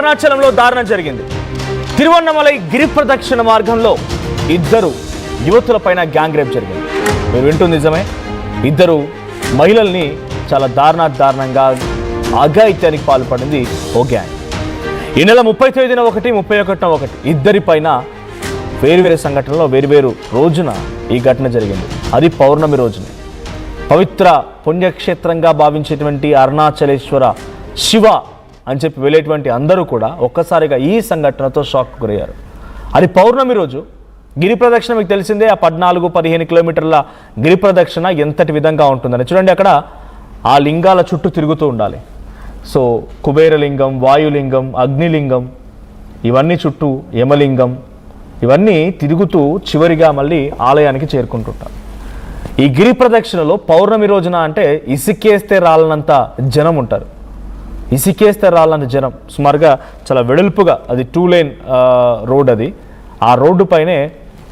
అరుణాచలంలో దారుణం జరిగింది. తిరువన్నమలై గిరి ప్రదక్షిణ మార్గంలో ఇద్దరు యువతులపైన గ్యాంగ్ రేప్ జరిగింది. మీరు వింటుంది నిజమే. ఇద్దరు మహిళల్ని చాలా దారుణంగా అఘాయిత్యానికి పాల్పడింది ఓ గ్యాంగ్. ఈ నెల 30 తేదీన 31న ఇద్దరిపైన వేరువేరు సంఘటనలో వేరువేరు రోజున ఈ ఘటన జరిగింది. అది పౌర్ణమి రోజున. పవిత్ర పుణ్యక్షేత్రంగా భావించేటువంటి అరుణాచలేశ్వర శివ అని చెప్పి వెళ్ళేటువంటి అందరూ కూడా ఒక్కసారిగా ఈ సంఘటనతో షాక్ గురయ్యారు. అది పౌర్ణమి రోజు. గిరి ప్రదక్షిణ మీకు తెలిసిందే. ఆ 14-15 కిలోమీటర్ల గిరి ప్రదక్షిణ ఎంతటి విధంగా ఉంటుందని చూడండి. అక్కడ ఆ లింగాల చుట్టూ తిరుగుతూ ఉండాలి. సో కుబేరలింగం, వాయులింగం, అగ్నిలింగం, ఇవన్నీ చుట్టూ యమలింగం, ఇవన్నీ తిరుగుతూ చివరిగా మళ్ళీ ఆలయానికి చేరుకుంటుంటారు. ఈ గిరి ప్రదక్షిణలో పౌర్ణమి రోజున అంటే ఇసుకేస్తే రాలనంత జనం ఉంటారు. ఇసుకేస్తే రాలనంత జనం, సుమారుగా చాలా వెడల్పుగా, అది 2 లేన్ రోడ్. అది ఆ రోడ్డు పైనే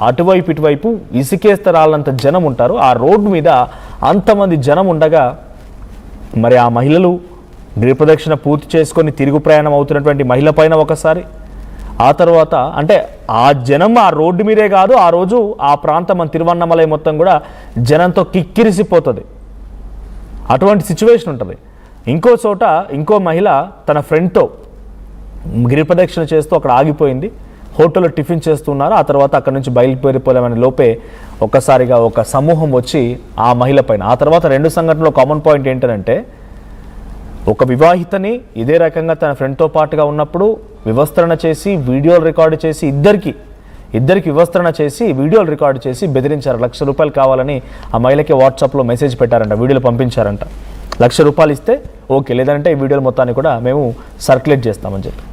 అటువైపు ఇటువైపు ఇసుకేస్తే రాలనంత జనం ఉంటారు. ఆ రోడ్డు మీద అంతమంది జనం ఉండగా మరి ఆ మహిళలు గిరి ప్రదక్షిణ పూర్తి చేసుకొని తిరుగు ప్రయాణం అవుతున్నటువంటి మహిళ పైన ఒకసారి, ఆ తర్వాత అంటే ఆ జనం ఆ రోడ్డు మీదే కాదు, ఆ రోజు ఆ ప్రాంతం మన తిరువన్నమలై మొత్తం కూడా జనంతో కిక్కిరిసిపోతుంది. అటువంటి సిచ్యువేషన్ ఉంటుంది. ఇంకో చోట ఇంకో మహిళ తన ఫ్రెండ్తో గిరి ప్రదక్షిణ చేస్తూ అక్కడ ఆగిపోయింది. హోటల్లో టిఫిన్ చేస్తున్నారు. ఆ తర్వాత అక్కడ నుంచి బయలుదేరిపోలేమని లోపే ఒక్కసారిగా ఒక సమూహం వచ్చి ఆ మహిళ పైన. ఆ తర్వాత 2 సంఘటనలో కామన్ పాయింట్ ఏంటంటే, ఒక వివాహితని ఇదే రకంగా తన ఫ్రెండ్తో పాటుగా ఉన్నప్పుడు వివస్త్రణ చేసి వీడియోలు రికార్డు చేసి ఇద్దరికి వివస్త్రణ చేసి వీడియోలు రికార్డు చేసి బెదిరించారు. ₹1,00,000 కావాలని ఆ మహిళకి వాట్సాప్లో మెసేజ్ పెట్టారంట, వీడియోలు పంపించారంట. ₹1,00,000 ఇస్తే ఓకే, లేదంటే ఈ వీడియోలు మొత్తాన్ని కూడా మేము సర్క్యులేట్ చేస్తామని చెప్పి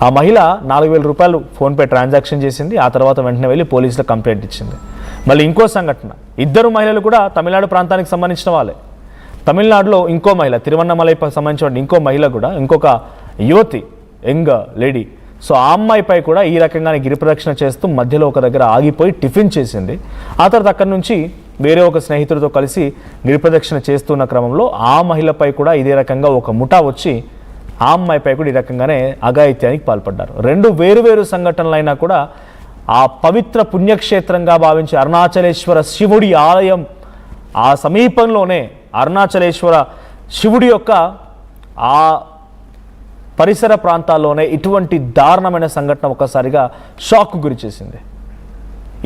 ఆ మహిళ ₹4,000 ఫోన్పే ట్రాన్సాక్షన్ చేసింది. ఆ తర్వాత వెంటనే వెళ్ళి పోలీసులకు కంప్లైంట్ ఇచ్చింది. మళ్ళీ ఇంకో సంఘటన, ఇద్దరు మహిళలు కూడా తమిళనాడు ప్రాంతానికి సంబంధించిన వాళ్ళే. తమిళనాడులో ఇంకో మహిళ, తిరువన్నమలైకి సంబంధించిన ఇంకో మహిళ కూడా, ఇంకొక యువతి, యంగ్ లేడీ, సో ఆ అమ్మాయిపై కూడా ఈ రకంగానే గిరి ప్రదక్షిణ చేస్తూ మధ్యలో ఒక దగ్గర ఆగిపోయి టిఫిన్ చేసింది. ఆ తర్వాత అక్కడి నుంచి వేరే ఒక స్నేహితుడితో కలిసి గిరి ప్రదక్షిణ చేస్తున్న క్రమంలో ఆ మహిళపై కూడా ఇదే రకంగా ఒక ముఠా వచ్చి ఆ అమ్మాయిపై కూడా ఈ రకంగానే అఘాయిత్యానికి పాల్పడ్డారు. 2 వేరువేరు సంఘటనలైనా కూడా ఆ పవిత్ర పుణ్యక్షేత్రంగా భావించే అరుణాచలేశ్వర శివుడి ఆలయం ఆ సమీపంలోనే అరుణాచలేశ్వర శివుడి యొక్క ఆ పరిసర ప్రాంతాల్లోనే ఇటువంటి దారుణమైన సంఘటన ఒక్కసారిగా షాక్ గురి చేసింది.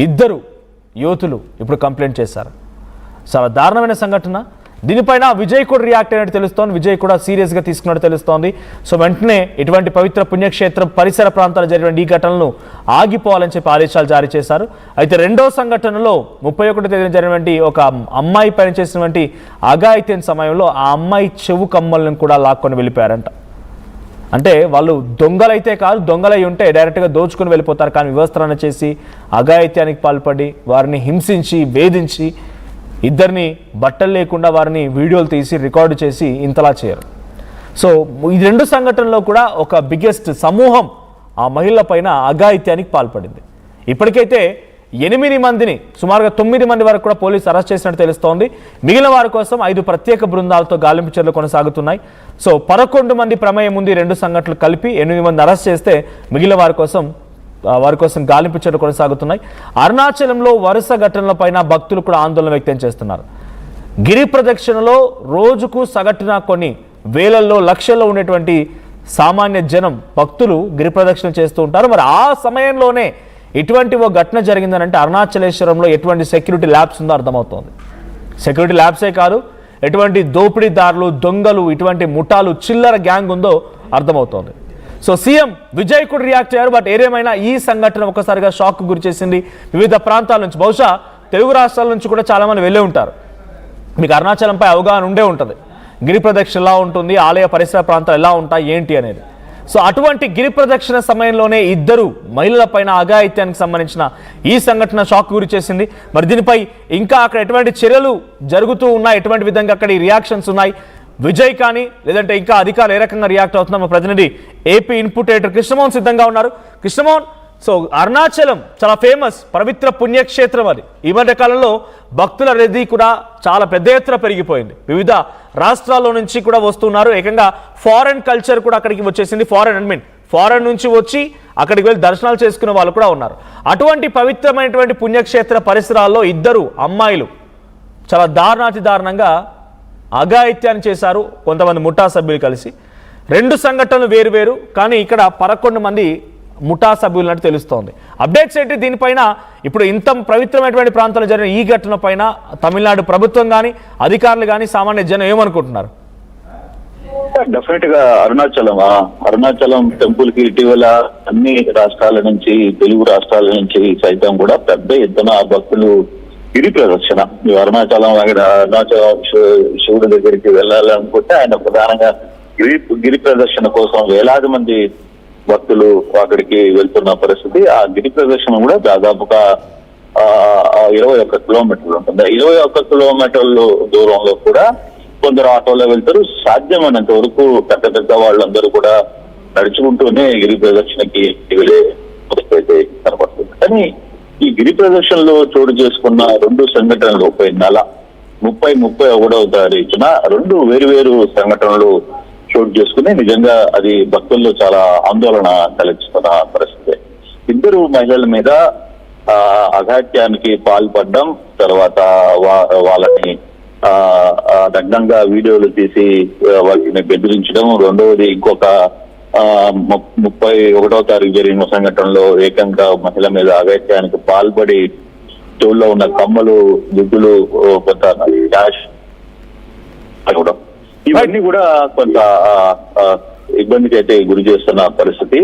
ఇద్దరు యువతులు ఇప్పుడు కంప్లైంట్ చేశారు. చాలా దారుణమైన సంఘటన. దీనిపైన విజయ్ కూడా రియాక్ట్ అయినట్టు తెలుస్తోంది. విజయ్ కూడా సీరియస్గా తీసుకున్నట్టు తెలుస్తోంది. సో వెంటనే ఇటువంటి పవిత్ర పుణ్యక్షేత్రం పరిసర ప్రాంతాలు జరిగిన ఈ ఘటనలను ఆగిపోవాలని చెప్పి ఆదేశాలు జారీ చేశారు. అయితే రెండో సంఘటనలో 31వ తేదీన జరిగినటువంటి ఒక అమ్మాయి పైన చేసినటువంటి అఘాయిత్యం సమయంలో ఆ అమ్మాయి చెవు కమ్మలను కూడా లాక్కొని వెళ్ళిపోయారంట. అంటే వాళ్ళు దొంగలైతే కాదు, దొంగలై ఉంటే డైరెక్ట్గా దోచుకొని వెళ్ళిపోతారు. కానీ వివస్త్రణ చేసి అఘాయిత్యానికి పాల్పడి వారిని హింసించి వేధించి ఇద్దరిని బట్టలు లేకుండా వారిని వీడియోలు తీసి రికార్డు చేసి ఇంతలా చేయరు. సో ఈ 2 సంఘటనలో కూడా ఒక బిగ్గెస్ట్ సమూహం ఆ మహిళల పైన అఘాయిత్యానికి పాల్పడింది. ఇప్పటికైతే 8 మందిని, సుమారుగా 9 మంది వరకు కూడా పోలీసు అరెస్ట్ చేసినట్టు తెలుస్తోంది. మిగిలిన వారి కోసం 5 ప్రత్యేక బృందాలతో గాలింపు చర్యలు కొనసాగుతున్నాయి. సో 11 మంది ప్రమేయం ఉంది. 2 సంఘటనలు కలిపి 8 మంది అరెస్ట్ చేస్తే మిగిలిన వారి కోసం గాలింపు చర్యలు కొనసాగుతున్నాయి. అరుణాచలంలో వరుస ఘటనలపైన భక్తులు కూడా ఆందోళన వ్యక్తం చేస్తున్నారు. గిరి ప్రదక్షిణలో రోజుకు సగటున కొన్ని వేలల్లో లక్షల్లో ఉండేటువంటి సామాన్య జనం భక్తులు గిరి ప్రదక్షిణ చేస్తూ ఉంటారు. మరి ఆ సమయంలోనే ఇటువంటి ఓ ఘటన జరిగిందని అంటే అరుణాచలేశ్వరంలో ఎటువంటి సెక్యూరిటీ ల్యాబ్స్ ఉందో అర్థమవుతోంది. సెక్యూరిటీ ల్యాబ్సే కాదు, ఎటువంటి దోపిడీదారులు, దొంగలు, ఇటువంటి ముఠాలు, చిల్లర గ్యాంగ్ ఉందో అర్థమవుతోంది. సో సీఎం విజయ్ కూడా రియాక్ట్ అయ్యారు. బట్ ఏదేమైనా ఈ సంఘటన ఒక్కసారిగా షాక్ గురి చేసింది. వివిధ ప్రాంతాల నుంచి, బహుశా తెలుగు రాష్ట్రాల నుంచి కూడా చాలామంది వెళ్ళే ఉంటారు. మీకు అరుణాచలంపై అవగాహన ఉండే ఉంటుంది. గిరి ప్రదక్షిణ ఎలా ఉంటుంది, ఆలయ పరిసర ప్రాంతాలు ఎలా ఉంటాయి ఏంటి అనేది. సో అటువంటి గిరి ప్రదక్షిణ సమయంలోనే ఇద్దరు మహిళల పైన అఘాయిత్యానికి సంబంధించిన ఈ సంఘటన షాక్ గురి చేసింది. మరి దీనిపై ఇంకా అక్కడ ఎటువంటి చర్యలు జరుగుతూ ఉన్నాయి, ఎటువంటి విధంగా అక్కడ ఈ రియాక్షన్స్ ఉన్నాయి, విజయ్ కానీ లేదంటే ఇంకా అధికారులు ఏ రకంగా రియాక్ట్ అవుతున్నారు, మా ప్రతినిధి ఏపీ ఇన్పుట్ ఎడిటర్ కృష్ణమోహన్ సిద్ధంగా ఉన్నారు. కృష్ణమోహన్, సో అరుణాచలం చాలా ఫేమస్ పవిత్ర పుణ్యక్షేత్రం. అది ఈ మధ్య కాలంలో భక్తుల రద్దీ కూడా చాలా పెద్ద ఎత్తున పెరిగిపోయింది. వివిధ రాష్ట్రాల్లో నుంచి కూడా వస్తున్నారు. ఏకంగా ఫారెన్ కల్చర్ కూడా అక్కడికి వచ్చేసింది. ఫారెన్ నుంచి వచ్చి అక్కడికి వెళ్ళి దర్శనాలు చేసుకునే వాళ్ళు కూడా ఉన్నారు. అటువంటి పవిత్రమైనటువంటి పుణ్యక్షేత్ర పరిసరాల్లో ఇద్దరు అమ్మాయిలు చాలా దారుణాతి దారుణంగా అఘాయిత్యాన్ని చేశారు కొంతమంది ముఠా సభ్యులు కలిసి. 2 సంఘటనలు వేరు కానీ ఇక్కడ 11 మంది ముఠా సభ్యులు అంటే తెలుస్తోంది. అప్డేట్స్ ఏంటి దీనిపైన? ఇప్పుడు ఇంత పవిత్రమైనటువంటి ప్రాంతాల్లో జరిగిన ఈ ఘటన పైన తమిళనాడు ప్రభుత్వం కానీ అధికారులు కానీ సామాన్య జనం ఏమనుకుంటున్నారు? డెఫినెట్ గా అరుణాచలం టెంపుల్ కి ఇటీవల అన్ని రాష్ట్రాల నుంచి, తెలుగు రాష్ట్రాల నుంచి సైతం కూడా పెద్ద ఎత్తున భక్తులు గిరి ప్రదక్షిణ, అరుణాచలం శివుడి దగ్గరికి వెళ్ళాలనుకుంటే ఆయన ప్రధానంగా గిరి ప్రదర్శన కోసం వేలాది మంది భక్తులు అక్కడికి వెళ్తున్న పరిస్థితి. ఆ గిరి ప్రదర్శన కూడా దాదాపుగా 21 కిలోమీటర్లు ఉంటుంది. 21 కిలోమీటర్లు దూరంలో కూడా కొందరు ఆటోలో వెళ్తారు. సాధ్యమైనంత వరకు పెద్ద వాళ్ళందరూ కూడా నడుచుకుంటూనే గిరి ప్రదర్శనకి వెళ్ళే పరిస్థితి కనబడుతుంది. కానీ ఈ గిరి ప్రదర్శనలో చోటు చేసుకున్న 2 సంఘటనలు పోయిన నెల 31వ తారీఖున 2 వేరు సంఘటనలు చోటు చేసుకుని నిజంగా అది భక్తుల్లో చాలా ఆందోళన కలిగిస్తున్న పరిస్థితి. 2 మహిళల మీద అఘాత్యానికి పాల్పడడం, తర్వాత వాళ్ళని దగ్ధంగా వీడియోలు తీసి వాటిని బెదిరించడం, రెండవది ఇంకొక 31వ తారీఖు జరిగిన సంఘటనలో ఏకంగా మహిళ మీద అఘాత్యానికి పాల్పడి చెవుల్లో ఉన్న కమ్మలు, దుద్దులు, కొంత క్యాష్ ఇవ్వడం, ఇవన్నీ కూడా కొంత ఇబ్బందికి అయితే గురి చేస్తున్న పరిస్థితి.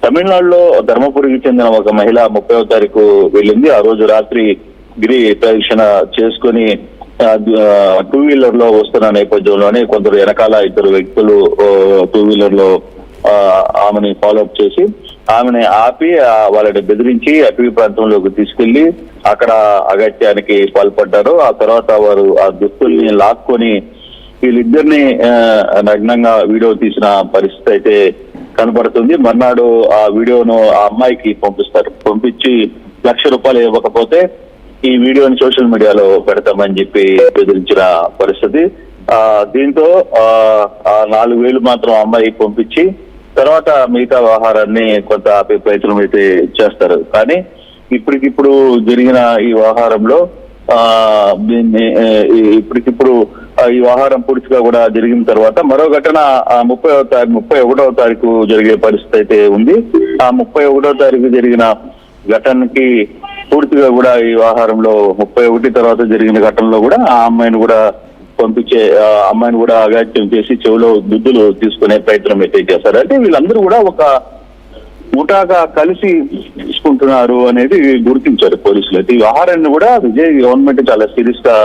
తమిళనాడులో ధర్మపురికి చెందిన ఒక మహిళ 30వ తారీఖు వెళ్ళింది. ఆ రోజు రాత్రి గిరి ప్రదక్షిణ చేసుకుని 2 వీలర్ లో వస్తున్న నేపథ్యంలోనే కొందరు వెనకాల 2 వ్యక్తులు 2 వీలర్ లో ఆమెని ఫాలోఅప్ చేసి ఆమెని ఆపి వాళ్ళని బెదిరించి అటవీ ప్రాంతంలోకి తీసుకెళ్లి అక్కడ అగత్యానికి పాల్పడ్డారు. ఆ తర్వాత వారు ఆ దుస్తుల్ని లాక్కొని వీళ్ళిద్దరిని నగ్నంగా వీడియో తీసిన పరిస్థితి అయితే కనబడుతుంది. మర్నాడు ఆ వీడియోను ఆ అమ్మాయికి పంపించి ₹1,00,000 ఇవ్వకపోతే ఈ వీడియోని సోషల్ మీడియాలో పెడతామని చెప్పి బెదిరించిన పరిస్థితి. దీంతో 4,000 మాత్రం అమ్మాయికి పంపించి తర్వాత మిగతా వ్యవహారాన్ని కొంత ఆపే ప్రయత్నం అయితే చేస్తారు. కానీ ఇప్పటికిప్పుడు జరిగిన ఈ వ్యవహారంలో ఇప్పటికిప్పుడు ఈ వ్యవహారం పూర్తిగా కూడా జరిగిన తర్వాత మరో ఘటన 31వ తారీఖు జరిగే పరిస్థితి అయితే ఉంది. ఆ 31వ తారీఖు జరిగిన ఘటనకి పూర్తిగా కూడా ఈ వ్యవహారంలో 31 తర్వాత జరిగిన ఘటనలో కూడా ఆ అమ్మాయిని కూడా అమ్మాయిని కూడా అఘాత్యం చేసి చెవిలో దుద్దులు తీసుకునే ప్రయత్నం అయితే చేశారు. అంటే వీళ్ళందరూ కూడా ఒక ముఠాగా కలిసి తీసుకుంటున్నారు అనేది గుర్తించారు పోలీసులు. అయితే ఈ వ్యవహారాన్ని కూడా విజయ్ గవర్నమెంట్ చాలా సీరియస్ గా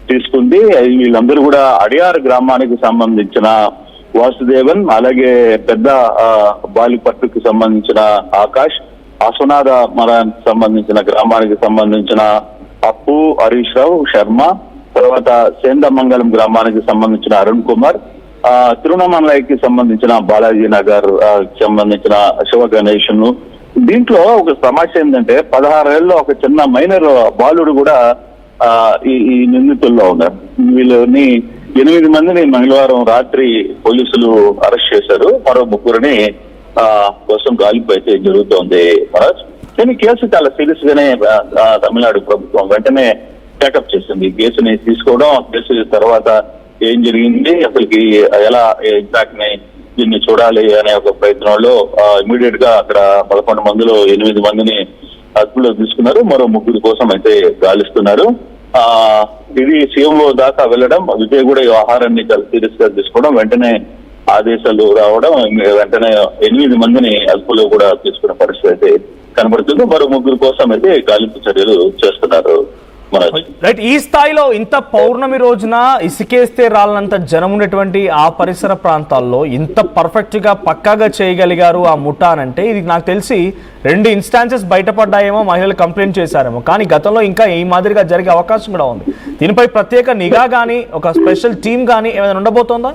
తీసుకుంది. వీళ్ళందరూ కూడా అడియార్ గ్రామానికి సంబంధించిన వాసుదేవన్, అలాగే పెద్ద బాలిపట్టుకి సంబంధించిన ఆకాష్, అసునాథ మరానికి సంబంధించిన గ్రామానికి సంబంధించిన అప్పు, హరీష్ రావు, శర్మ, తర్వాత సేందమంగళం గ్రామానికి సంబంధించిన అరుణ్ కుమార్, తిరువణమలైకి సంబంధించిన బాలాజీ నగర్ సంబంధించిన శివ గణేష్. దీంట్లో ఒక సమస్య ఏంటంటే 16 ఏళ్ళలో ఒక చిన్న మైనర్ బాలుడు కూడా ఈ నిందితుల్లో ఉన్నారు. వీళ్ళని 8 మందిని మంగళవారం రాత్రి పోలీసులు అరెస్ట్ చేశారు. మరో 3 కోసం గాలింపు అయితే జరుగుతోంది మహారాజ్. కానీ కేసు చాలా సీరియస్ గానే తమిళనాడు ప్రభుత్వం వెంటనే టేకప్ చేసింది. కేసుని తీసుకోవడం, కేసు తర్వాత ఏం జరిగింది, అసలుకి ఎలా ఇంపాక్ట్ ని దీన్ని చూడాలి అనే ఒక ప్రయత్నంలో ఇమీడియట్ గా అక్కడ 11 మందిలో 8 మందిని అదుపులో తీసుకున్నారు. మరో 3 కోసం అయితే గాలిస్తున్నారు. ఇది సీఎంఓ దాకా వెళ్ళడం, విజయ్ కూడా ఈ వ్యవహారాన్ని చాలా సీరియస్ గా తీసుకోవడం, వెంటనే ఆదేశాలు రావడం, వెంటనే 8 మందిని అదుపులో కూడా తీసుకునే పరిస్థితి అయితే కనబడుతుంది. మరో 3 కోసం అయితే గాలింపు చర్యలు చేస్తున్నారు. రైట్, ఈ స్థాయిలో ఇంత పౌర్ణమి రోజున ఇసుకేస్తే రాలనంత జనం ఉన్నటువంటి ఆ పరిసర ప్రాంతాల్లో ఇంత పర్ఫెక్ట్ గా పక్కాగా చేయగలిగారు ఆ ముఠా అంటే, ఇది నాకు తెలిసి 2 ఇన్స్టాన్సెస్ బయటపడ్డాయేమో, మహిళలు కంప్లైంట్ చేశారేమో, కానీ గతంలో ఇంకా ఈ మాదిరిగా జరిగే అవకాశం కూడా ఉంది. దీనిపై ప్రత్యేక నిఘా కానీ ఒక స్పెషల్ టీమ్ కానీ ఏమైనా ఉండబోతోందా?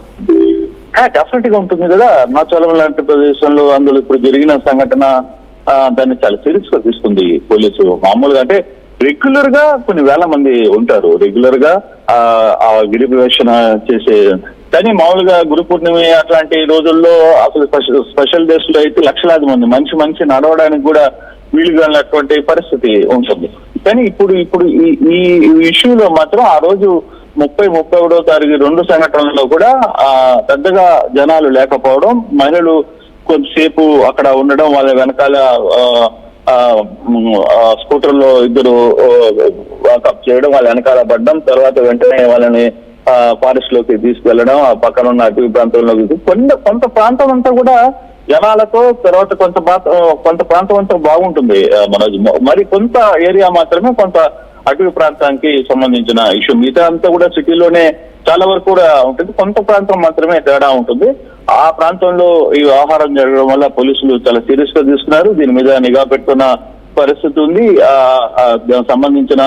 డెఫినెట్ గా ఉంటుంది కదా. అరుణాచలం లాంటి ప్రదేశంలో అందులో ఇప్పుడు జరిగిన సంఘటన దాన్ని చాలా సీరియస్ గా తీసుకుంది పోలీసు. మామూలుగా అంటే రెగ్యులర్ గా కొన్ని వేల మంది ఉంటారు. రెగ్యులర్ గా ఆ గిరి ప్రదక్షిణ చేసే కానీ మామూలుగా గురు పూర్ణిమ అట్లాంటి రోజుల్లో అసలు స్పెషల్ డేస్ లో అయితే లక్షలాది మంది మనిషి నడవడానికి కూడా వీలుగానటువంటి పరిస్థితి ఉంటుంది. కానీ ఇప్పుడు ఈ ఇష్యూలో మాత్రం ఆ రోజు 31వ తారీఖు 2 సంఘటనల్లో కూడా పెద్దగా జనాలు లేకపోవడం, మహిళలు కొద్దిసేపు అక్కడ ఉండడం, వాళ్ళ వెనకాల స్కూటర్ లో ఇద్దరు వాకప్ చేయడం, వాళ్ళ వెనకాల పడడం, తర్వాత వెంటనే వాళ్ళని ఫారెస్ట్ లోకి తీసుకెళ్లడం, ఆ పక్కన ఉన్న అటవీ ప్రాంతంలోకి కొంత ప్రాంతం అంతా కూడా జనాలతో, తర్వాత కొంత ప్రాంతం అంతా బాగుంటుంది మనోజ్. మరి కొంత ఏరియా మాత్రమే కొంత అటవీ ప్రాంతానికి సంబంధించిన ఇష్యూ. మిగతా అంతా కూడా సిటీలోనే చాలా వరకు కూడా ఉంటుంది. కొంత ప్రాంతం మాత్రమే తేడా ఉంటుంది. ఆ ప్రాంతంలో ఈ వ్యవహారం జరగడం వల్ల పోలీసులు చాలా సీరియస్ గా తీసుకున్నారు. దీని మీద నిఘా పెట్టుకున్న పరిస్థితి ఉంది. సంబంధించిన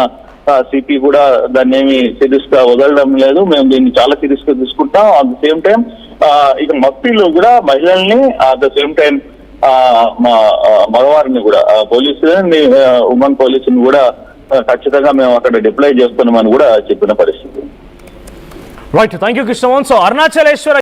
సిపి కూడా దాన్ని ఏమి సీరియస్ గా వదలడం లేదు. మేము దీన్ని చాలా సీరియస్ గా తీసుకుంటాం. అట్ ద సేమ్ టైం ఇక మఫ్టీలో కూడా మహిళల్ని, అట్ ద సేమ్ టైం మగవారిని కూడా పోలీసులని, ఉమెన్ పోలీసుని కూడా ఖచ్చితంగా మేము అక్కడ డిప్లాయ్ చేస్తున్నామని కూడా చెప్పిన పరిస్థితి. Right, thank you Krishnamohan. So Arunachaleswara